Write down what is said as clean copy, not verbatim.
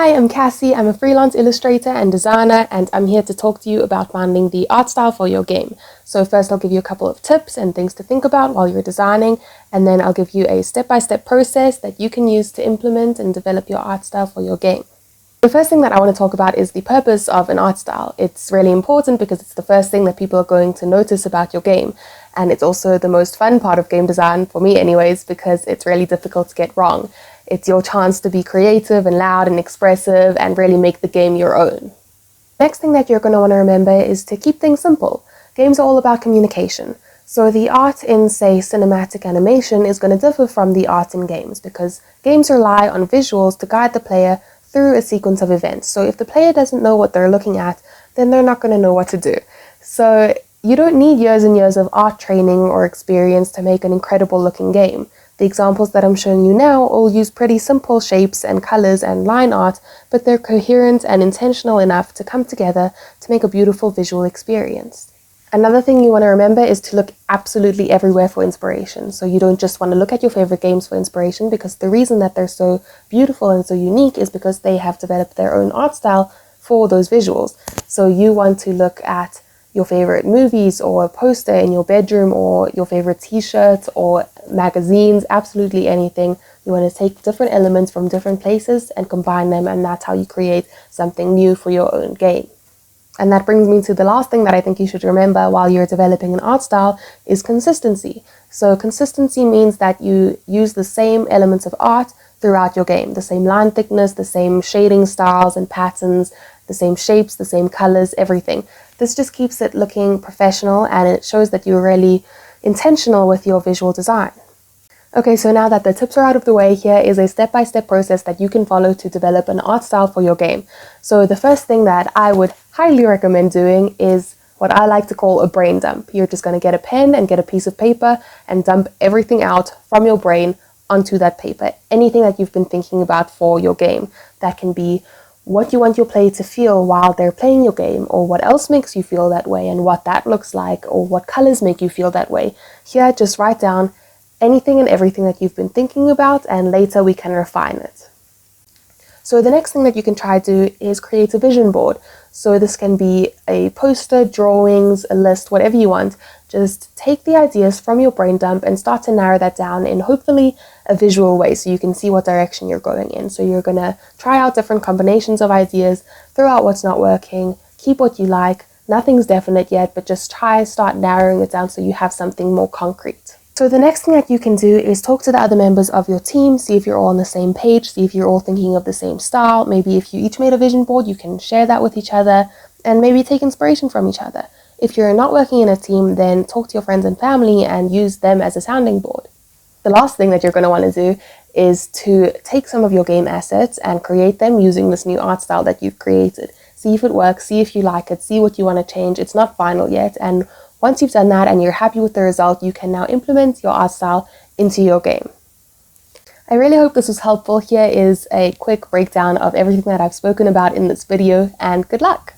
Hi, I'm Cassie. I'm a freelance illustrator and designer, and I'm here to talk to you about finding the art style for your game. So first I'll give you a couple of tips and things to think about while you're designing, and then I'll give you a step-by-step process that you can use to implement and develop your art style for your game. The first thing that I want to talk about is the purpose of an art style. It's really important because it's the first thing that people are going to notice about your game. And it's also the most fun part of game design, for me anyways, because it's really difficult to get wrong. It's your chance to be creative and loud and expressive and really make the game your own. Next thing that you're going to want to remember is to keep things simple. Games are all about communication. So the art in, say, cinematic animation is going to differ from the art in games because games rely on visuals to guide the player through a sequence of events. So if the player doesn't know what they're looking at, then they're not going to know what to do. So you don't need years and years of art training or experience to make an incredible looking game. The examples that I'm showing you now all use pretty simple shapes and colors and line art, but they're coherent and intentional enough to come together to make a beautiful visual experience. Another thing you want to remember is to look absolutely everywhere for inspiration. So you don't just want to look at your favorite games for inspiration, because the reason that they're so beautiful and so unique is because they have developed their own art style for those visuals. So you want to look at your favorite movies or a poster in your bedroom or your favorite t-shirts or magazines, absolutely anything. You want to take different elements from different places and combine them, and that's how you create something new for your own game. And that brings me to the last thing that I think you should remember while you're developing an art style is consistency. So consistency means that you use the same elements of art throughout your game, the same line thickness, the same shading styles and patterns, the same shapes, the same colors, everything. This just keeps it looking professional, and it shows that you're really intentional with your visual design. Okay, so now that the tips are out of the way, here is a step-by-step process that you can follow to develop an art style for your game. So the first thing that I would highly recommend doing is what I like to call a brain dump. You're just going to get a pen and get a piece of paper and dump everything out from your brain onto that paper. Anything that you've been thinking about for your game. That can be what you want your player to feel while they're playing your game, or what else makes you feel that way and what that looks like, or what colors make you feel that way. Here, just write down anything and everything that you've been thinking about, and later we can refine it. So the next thing that you can try to do is create a vision board. So this can be a poster, drawings, a list, whatever you want. Just take the ideas from your brain dump and start to narrow that down in hopefully a visual way so you can see what direction you're going in. So you're going to try out different combinations of ideas, throw out what's not working, keep what you like. Nothing's definite yet, but just start narrowing it down so you have something more concrete. So the next thing that you can do is talk to the other members of your team, see if you're all on the same page, see if you're all thinking of the same style. Maybe if you each made a vision board, you can share that with each other and maybe take inspiration from each other. If you're not working in a team, then talk to your friends and family and use them as a sounding board. The last thing that you're going to want to do is to take some of your game assets and create them using this new art style that you've created. See if it works, see if you like it, see what you want to change. It's not final yet, and once you've done that and you're happy with the result, you can now implement your art style into your game. I really hope this was helpful. Here is a quick breakdown of everything that I've spoken about in this video, and good luck!